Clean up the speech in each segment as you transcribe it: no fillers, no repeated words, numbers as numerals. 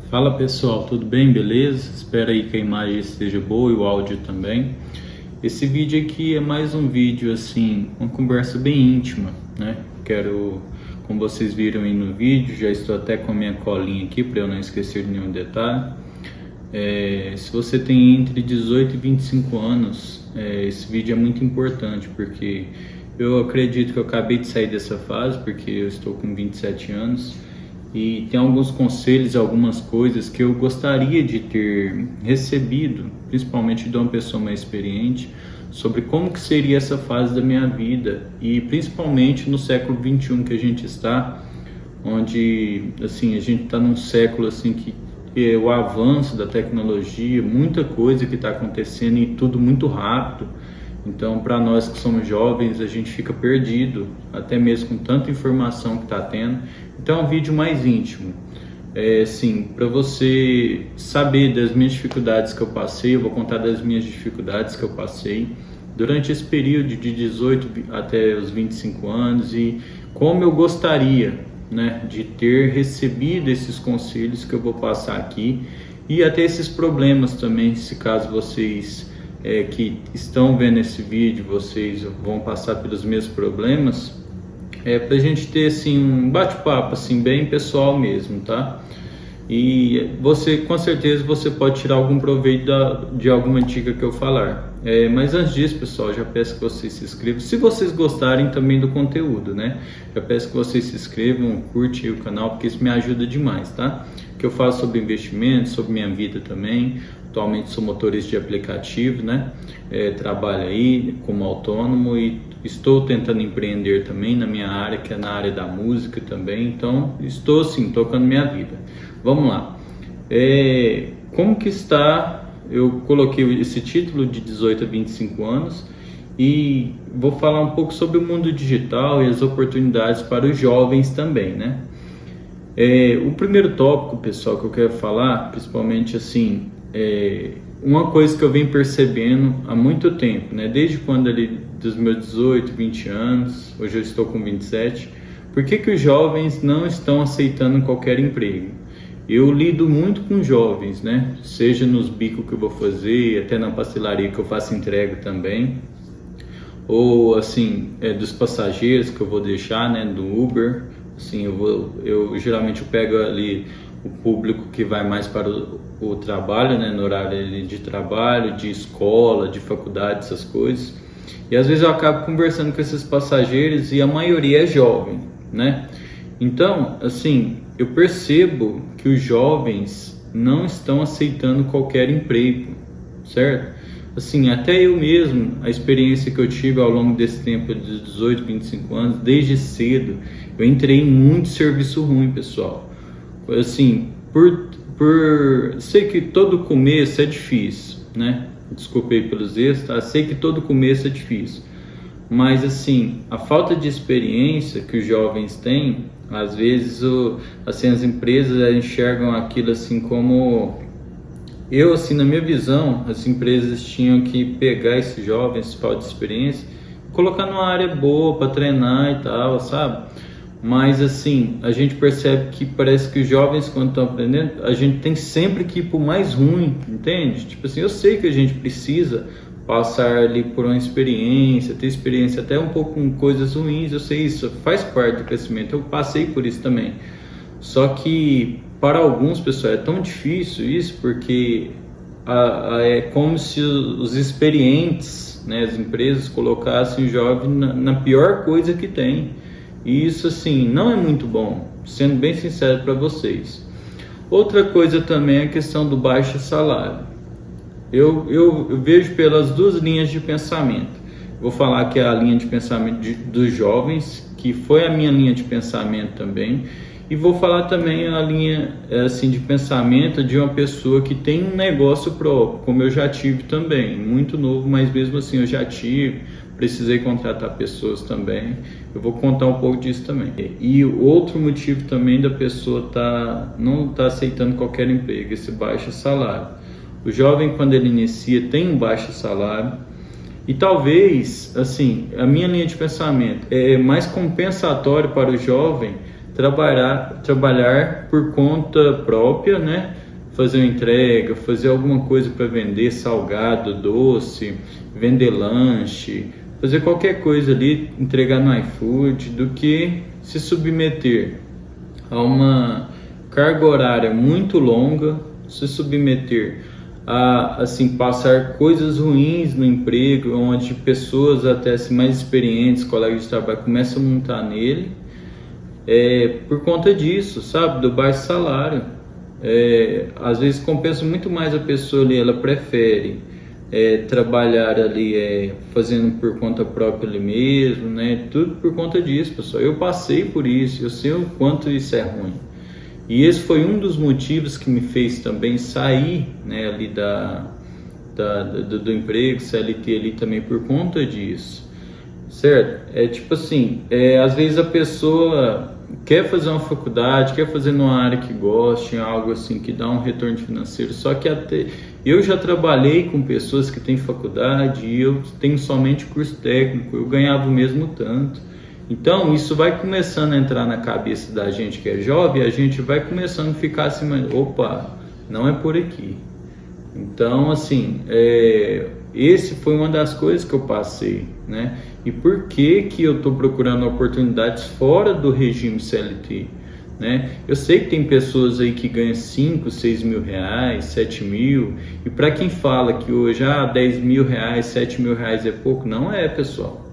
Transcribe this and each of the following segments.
Fala pessoal, tudo bem? Beleza? Espero aí que a imagem esteja boa e o áudio também. Esse vídeo aqui é mais um vídeo assim, uma conversa bem íntima, né? Como vocês viram aí no vídeo, já estou até com a minha colinha aqui para eu não esquecer de nenhum detalhe. Se você tem entre 18 e 25 anos, esse vídeo é muito importante, porque eu acredito que eu acabei de sair dessa fase, porque eu estou com 27 anos. E tem alguns conselhos, algumas coisas que eu gostaria de ter recebido, principalmente de uma pessoa mais experiente, sobre como que seria essa fase da minha vida, e principalmente no século 21 que a gente está, onde assim, a gente está num século assim, que é o avanço da tecnologia, muita coisa que está acontecendo e tudo muito rápido. Então, para nós que somos jovens, a gente fica perdido, até mesmo com tanta informação que está tendo. Então, é um vídeo mais íntimo. Sim, para você saber das minhas dificuldades que eu passei, eu vou contar das minhas dificuldades que eu passei durante esse período de 18 até os 25 anos e como eu gostaria, né, de ter recebido esses conselhos que eu vou passar aqui, e até esses problemas também, se caso vocês que estão vendo esse vídeo, vocês vão passar pelos mesmos problemas, para a gente ter assim um bate-papo assim bem pessoal mesmo, tá? E você, com certeza, você pode tirar algum proveito de alguma dica que eu falar. Mas antes disso, pessoal, já peço que vocês se inscrevam. Se vocês gostarem também do conteúdo, né? Já peço que vocês se inscrevam, curtem o canal, porque isso me ajuda demais, tá? Que eu falo sobre investimentos, sobre minha vida também. Atualmente sou motorista de aplicativo, né? Trabalho aí como autônomo e estou tentando empreender também na minha área, que é na área da música também. Então, estou assim, tocando minha vida. Vamos lá. Como que está? Eu coloquei esse título de 18 a 25 anos e vou falar um pouco sobre o mundo digital e as oportunidades para os jovens também, né? O primeiro tópico, pessoal, que eu quero falar, principalmente assim, uma coisa que eu venho percebendo há muito tempo, né? Desde quando ali dos meus 18, 20 anos, hoje eu estou com 27, por que que os jovens não estão aceitando qualquer emprego? Eu lido muito com jovens, né? Seja nos bicos que eu vou fazer, até na pastelaria que eu faço entrega também, ou assim, dos passageiros que eu vou deixar, né? Do Uber, assim, eu geralmente pego ali o público que vai mais para o trabalho, né? No horário ali de trabalho, de escola, de faculdade, essas coisas. E às vezes eu acabo conversando com esses passageiros e a maioria é jovem, né? Então, assim, eu percebo que os jovens não estão aceitando qualquer emprego, certo? Assim, até eu mesmo, a experiência que eu tive ao longo desse tempo de 18, 25 anos, desde cedo, eu entrei em muito serviço ruim, pessoal. Assim, sei que todo começo é difícil, né? Desculpei pelos erros, tá? Sei que todo começo é difícil. Mas assim, a falta de experiência que os jovens têm, às vezes assim, as empresas enxergam aquilo assim como... Eu, assim, na minha visão, as empresas tinham que pegar esses jovens, falta de experiência, colocar numa área boa para treinar e tal, sabe? Mas assim, a gente percebe que parece que os jovens, quando estão aprendendo, a gente tem sempre que ir pro mais ruim, entende? Tipo assim, eu sei que a gente precisa passar ali por uma experiência, ter experiência até um pouco com coisas ruins, eu sei, isso faz parte do crescimento, eu passei por isso também. Só que para alguns, pessoal, é tão difícil isso, porque é como se os experientes, né, as empresas colocassem o jovem na pior coisa que tem. E isso, assim, não é muito bom, sendo bem sincero para vocês. Outra coisa também é a questão do baixo salário. Eu vejo pelas duas linhas de pensamento. Vou falar que é a linha de pensamento dos jovens, que foi a minha linha de pensamento também. E vou falar também a linha assim, de pensamento de uma pessoa que tem um negócio próprio, como eu já tive também, muito novo, mas mesmo assim eu já tive, precisei contratar pessoas também. Eu vou contar um pouco disso também. E outro motivo também da pessoa não tá aceitando qualquer emprego, esse baixo salário. O jovem, quando ele inicia, tem um baixo salário. E talvez, assim, a minha linha de pensamento é mais compensatório para o jovem trabalhar por conta própria, né? Fazer uma entrega, fazer alguma coisa para vender, salgado, doce, vender lanche, fazer qualquer coisa ali, entregar no iFood, do que se submeter a uma carga horária muito longa, se submeter a, assim, passar coisas ruins no emprego, onde pessoas até assim, mais experientes, colegas de trabalho, começam a montar nele, por conta disso, sabe, do baixo salário. Às vezes compensa muito mais a pessoa ali, ela prefere trabalhar ali fazendo por conta própria ali mesmo, né? Tudo por conta disso, pessoal. Eu passei por isso, eu sei o quanto isso é ruim. E esse foi um dos motivos que me fez também sair, né, ali do emprego CLT ali também por conta disso, certo? Tipo assim, às vezes a pessoa quer fazer uma faculdade, quer fazer numa área que goste, algo assim que dá um retorno financeiro, só que até eu já trabalhei com pessoas que têm faculdade e eu tenho somente curso técnico, eu ganhava o mesmo tanto. Então isso vai começando a entrar na cabeça da gente que é jovem, a gente vai começando a ficar assim, opa, não é por aqui. Então assim, esse foi uma das coisas que eu passei, né? E por que eu estou procurando oportunidades fora do regime CLT, né? Eu sei que tem pessoas aí que ganham 5, 6 mil reais, 7 mil, e para quem fala que hoje 10 mil reais, 7 mil reais é pouco, não é, pessoal.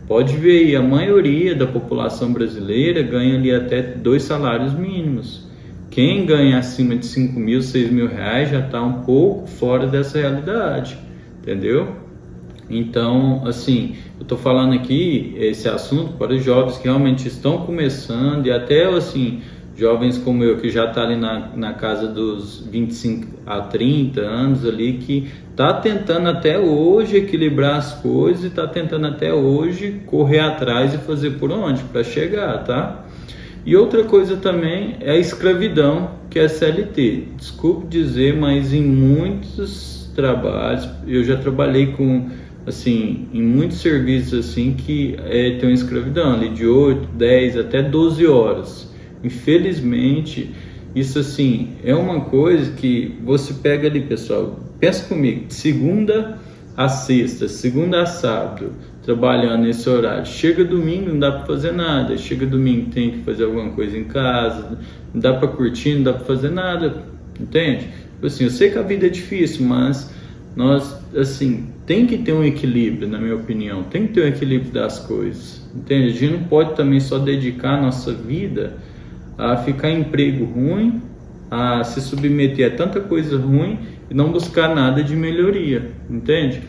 Pode ver aí, a maioria da população brasileira ganha ali até 2 salários mínimos. Quem ganha acima de 5 mil, 6 mil reais já está um pouco fora dessa realidade, entendeu? Então, assim, eu estou falando aqui esse assunto para os jovens que realmente estão começando, e até, assim, jovens como eu, que já está ali na casa dos 25 a 30 anos ali, que está tentando até hoje equilibrar as coisas e está tentando até hoje correr atrás e fazer por onde para chegar, tá? E outra coisa também é a escravidão, que é a CLT. Desculpe dizer, mas em muitos trabalhos, eu já trabalhei com, assim, em muitos serviços assim que tem uma escravidão ali de 8, 10 até 12 horas. Infelizmente, isso assim é uma coisa que você pega ali, pessoal, pensa comigo, de segunda a sexta, segunda a sábado, trabalhando nesse horário, chega domingo não dá para fazer nada, chega domingo tem que fazer alguma coisa em casa, não dá para curtir, não dá para fazer nada, entende? Assim, eu sei que a vida é difícil, mas nós, assim, tem que ter um equilíbrio, na minha opinião, tem que ter um equilíbrio das coisas, entende? A gente não pode também só dedicar a nossa vida a ficar em emprego ruim, a se submeter a tanta coisa ruim e não buscar nada de melhoria, entende?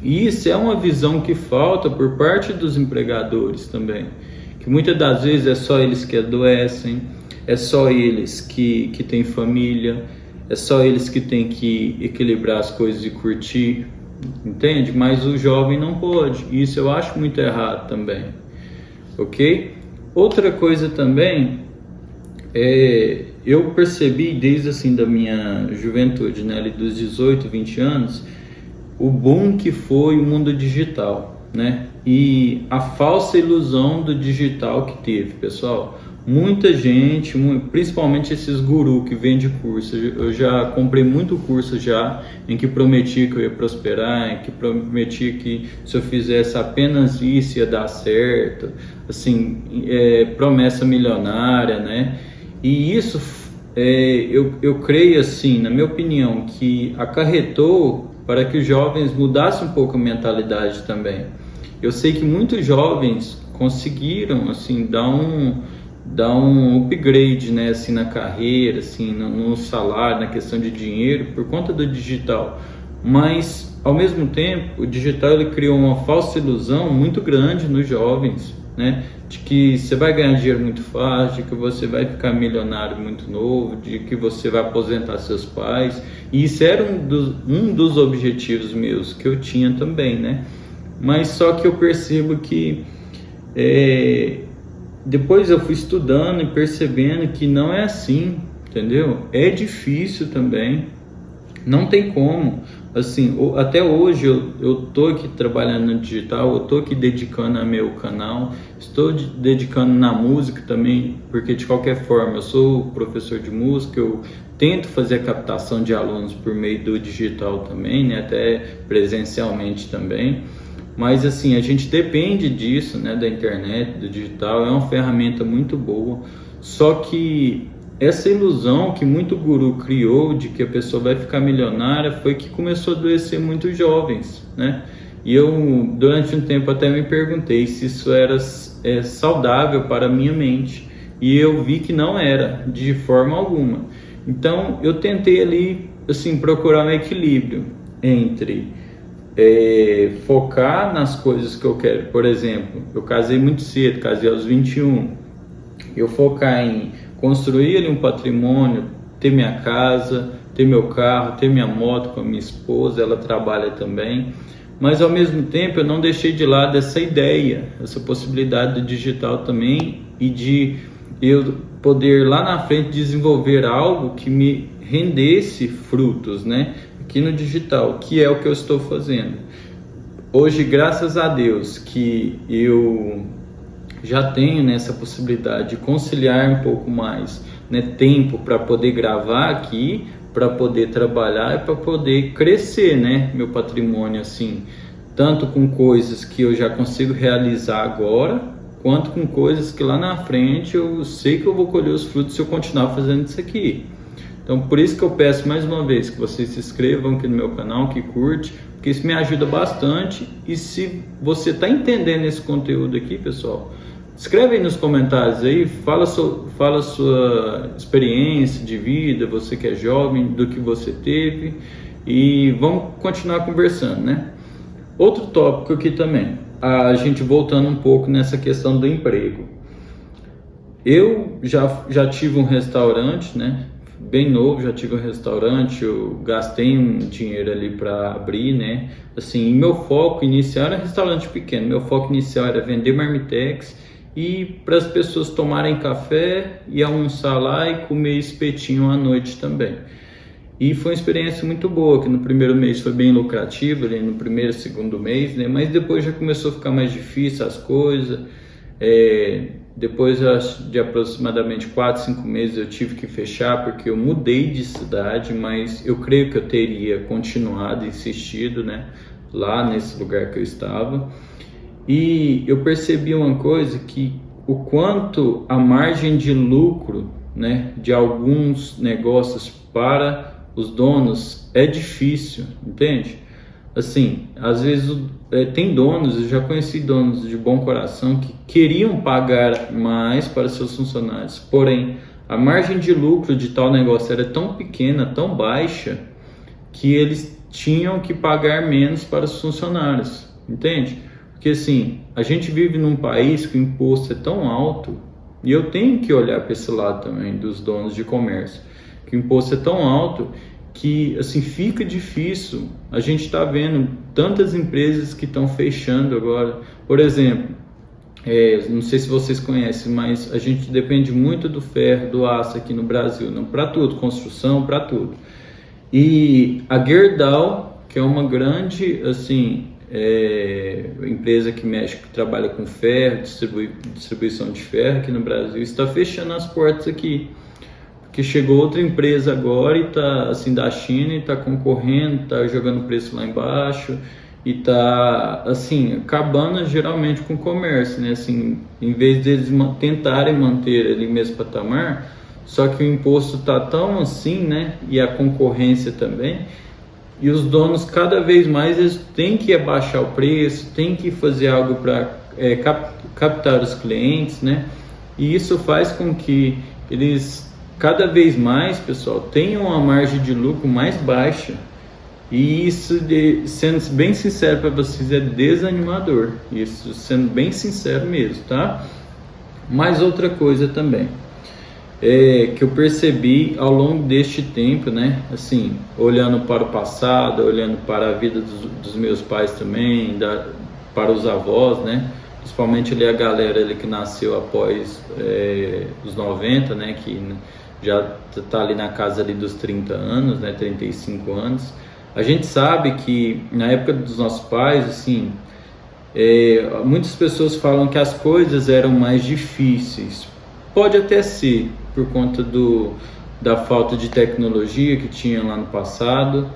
E isso é uma visão que falta por parte dos empregadores também, que muitas das vezes é só eles que adoecem, é só eles que têm família, é só eles que têm que equilibrar as coisas e curtir, entende? Mas o jovem não pode, isso eu acho muito errado também, ok? Outra coisa também, eu percebi desde assim da minha juventude, né, ali dos 18, 20 anos, o boom que foi o mundo digital, né? E a falsa ilusão do digital que teve, pessoal. Muita gente, principalmente esses gurus que vendem curso, eu já comprei muito curso já, em que prometia que eu ia prosperar, em que prometia que se eu fizesse apenas isso ia dar certo, assim, promessa milionária, né? E isso, eu creio assim, na minha opinião, que acarretou para que os jovens mudassem um pouco a mentalidade também. Eu sei que muitos jovens conseguiram, assim, dar um upgrade, né, assim, na carreira, assim, no salário, na questão de dinheiro, por conta do digital. Mas, ao mesmo tempo, o digital ele criou uma falsa ilusão muito grande nos jovens, né, de que você vai ganhar dinheiro muito fácil, de que você vai ficar milionário muito novo, de que você vai aposentar seus pais. E isso era um dos objetivos meus que eu tinha também, né? Mas só que eu percebo que depois eu fui estudando e percebendo que não é assim, entendeu? É difícil também, Não tem como, assim, até hoje eu tô aqui trabalhando no digital, eu tô aqui dedicando a meu canal, estou dedicando na música também, porque de qualquer forma eu sou professor de música, eu tento fazer a captação de alunos por meio do digital também, né, até presencialmente também, mas assim, a gente depende disso, né, da internet, do digital, é uma ferramenta muito boa, só que essa ilusão que muito guru criou de que a pessoa vai ficar milionária foi que começou a adoecer muitos jovens, né? E eu, durante um tempo, até me perguntei se isso era saudável para a minha mente. E eu vi que não era, de forma alguma. Então, eu tentei ali, assim, procurar um equilíbrio entre focar nas coisas que eu quero. Por exemplo, eu casei muito cedo, casei aos 21. Eu focar em construir ali um patrimônio, ter minha casa, ter meu carro, ter minha moto com a minha esposa, ela trabalha também, mas ao mesmo tempo eu não deixei de lado essa ideia, essa possibilidade do digital também e de eu poder lá na frente desenvolver algo que me rendesse frutos, né? Aqui no digital, que é o que eu estou fazendo. Hoje, graças a Deus, que eu já tenho, né, essa possibilidade de conciliar um pouco mais, né, tempo para poder gravar aqui, para poder trabalhar e para poder crescer, né, meu patrimônio, assim, tanto com coisas que eu já consigo realizar agora, quanto com coisas que lá na frente eu sei que eu vou colher os frutos se eu continuar fazendo isso aqui. Então, por isso que eu peço mais uma vez que vocês se inscrevam aqui no meu canal, que curte, porque isso me ajuda bastante. E se você está entendendo esse conteúdo aqui, pessoal, escreve aí nos comentários aí, fala a sua experiência de vida, você que é jovem, do que você teve, e vamos continuar conversando, né? Outro tópico aqui também, a gente voltando um pouco nessa questão do emprego. Eu já tive um restaurante, né? Bem novo, já tive um restaurante, eu gastei um dinheiro ali para abrir, né? Assim, meu foco inicial era restaurante pequeno, meu foco inicial era vender marmitex e para as pessoas tomarem café e almoçar lá e comer espetinho à noite também. E foi uma experiência muito boa, que no primeiro mês foi bem lucrativo, ali no primeiro, segundo mês, né? Mas depois já começou a ficar mais difícil as coisas. Depois de aproximadamente 4, 5 meses eu tive que fechar porque eu mudei de cidade, mas eu creio que eu teria continuado, insistido, né, lá nesse lugar que eu estava. E eu percebi uma coisa, que o quanto a margem de lucro, né, de alguns negócios para os donos é difícil, entende? Assim, às vezes tem donos, eu já conheci donos de bom coração que queriam pagar mais para seus funcionários, porém a margem de lucro de tal negócio era tão pequena, tão baixa, que eles tinham que pagar menos para os funcionários, entende? Porque assim, a gente vive num país que o imposto é tão alto, e eu tenho que olhar para esse lado também dos donos de comércio, que o imposto é tão alto que assim fica difícil. A gente está vendo tantas empresas que estão fechando agora. Por exemplo, não sei se vocês conhecem, mas a gente depende muito do ferro, do aço aqui no Brasil, para tudo, construção, para tudo. E a Gerdau, que é uma grande assim empresa que trabalha com ferro, distribuição de ferro aqui no Brasil, está fechando as portas aqui. Que chegou outra empresa agora e tá assim da China e tá concorrendo, tá jogando preço lá embaixo e tá assim acabando geralmente com o comércio, né? Assim, em vez deles tentarem manter ali mesmo patamar, só que o imposto tá tão assim, né? E a concorrência também, e os donos cada vez mais eles têm que abaixar o preço, têm que fazer algo para captar os clientes, né? E isso faz com que eles cada vez mais, pessoal, tenham uma margem de lucro mais baixa. E isso, sendo bem sincero para vocês, é desanimador. Isso, sendo bem sincero mesmo, tá? Mais outra coisa também, que eu percebi ao longo deste tempo, né? Assim, olhando para o passado, olhando para a vida dos meus pais também, para os avós, né? Principalmente ali a galera ali que nasceu após os 90, né? Que já está ali na casa ali dos 30 anos, né, 35 anos. A gente sabe que na época dos nossos pais, assim, muitas pessoas falam que as coisas eram mais difíceis. Pode até ser por conta da falta de tecnologia que tinha lá no passado.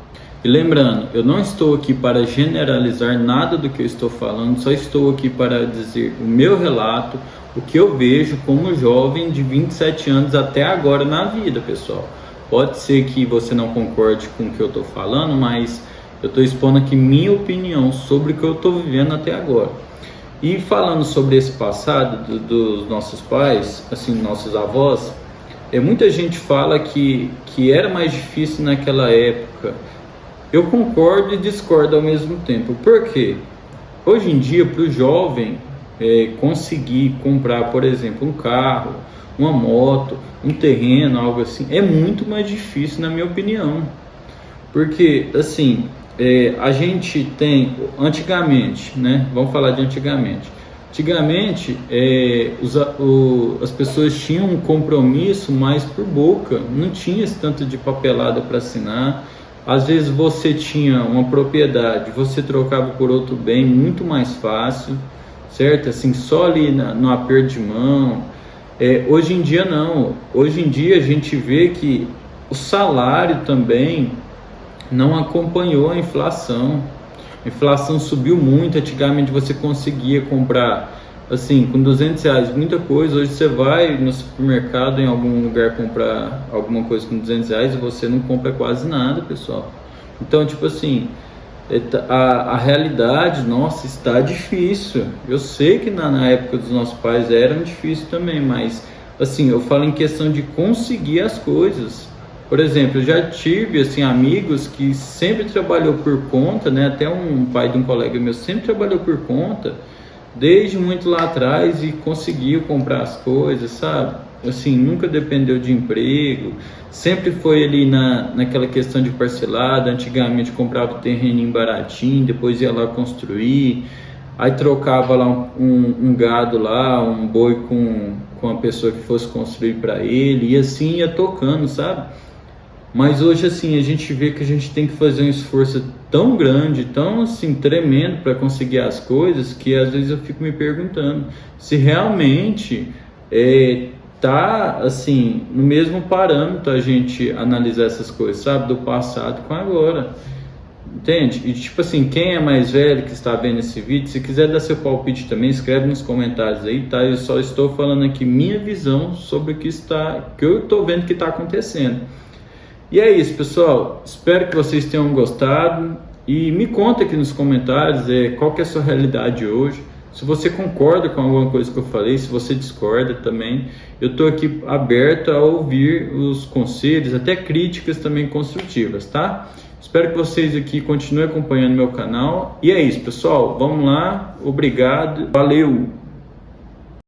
E lembrando, eu não estou aqui para generalizar nada do que eu estou falando, só estou aqui para dizer o meu relato, o que eu vejo como jovem de 27 anos até agora na vida, pessoal. Pode ser que você não concorde com o que eu estou falando, mas eu estou expondo aqui minha opinião sobre o que eu estou vivendo até agora. E falando sobre esse passado dos nossos pais, assim, nossos avós, muita gente fala que era mais difícil naquela época. Eu concordo e discordo ao mesmo tempo. Por quê? Hoje em dia, para o jovem conseguir comprar, por exemplo, um carro, uma moto, um terreno, algo assim, é muito mais difícil, na minha opinião. Porque, assim, a gente tem, antigamente, né? Vamos falar de antigamente. Antigamente, as pessoas tinham um compromisso mais por boca, não tinha esse tanto de papelada para assinar. Às vezes você tinha uma propriedade, você trocava por outro bem muito mais fácil, certo? Assim, só ali no aperto de mão. Hoje em dia não. Hoje em dia a gente vê que o salário também não acompanhou a inflação. A inflação subiu muito. Antigamente você conseguia comprar, assim, com R$200 muita coisa. Hoje você vai no supermercado, em algum lugar, comprar alguma coisa com R$200 e você não compra quase nada, pessoal. Então, tipo assim, a realidade, nossa, está difícil. Eu sei que na época dos nossos pais era difícil também, mas, assim, eu falo em questão de conseguir as coisas. Por exemplo, eu já tive, assim, amigos que sempre trabalhou por conta, né? Até um pai de um colega meu sempre trabalhou por conta, desde muito lá atrás, e conseguiu comprar as coisas, sabe? Assim, nunca dependeu de emprego, sempre foi ali naquela questão de parcelada. Antigamente comprava o terreninho baratinho, depois ia lá construir, aí trocava lá um gado lá, um boi com a pessoa que fosse construir para ele, e assim ia tocando, sabe? Mas hoje, assim, a gente vê que a gente tem que fazer um esforço tão grande, tão, assim, tremendo para conseguir as coisas, que às vezes eu fico me perguntando se realmente tá, assim, no mesmo parâmetro a gente analisar essas coisas, sabe? Do passado com agora. Entende? E tipo assim, quem é mais velho que está vendo esse vídeo, se quiser dar seu palpite também, escreve nos comentários aí, tá? Eu só estou falando aqui minha visão sobre o que eu estou vendo que está acontecendo. E é isso, pessoal. Espero que vocês tenham gostado. E me conta aqui nos comentários qual que é a sua realidade hoje. Se você concorda com alguma coisa que eu falei, se você discorda também. Eu estou aqui aberto a ouvir os conselhos, até críticas também construtivas, tá? Espero que vocês aqui continuem acompanhando meu canal. E é isso, pessoal. Vamos lá. Obrigado. Valeu!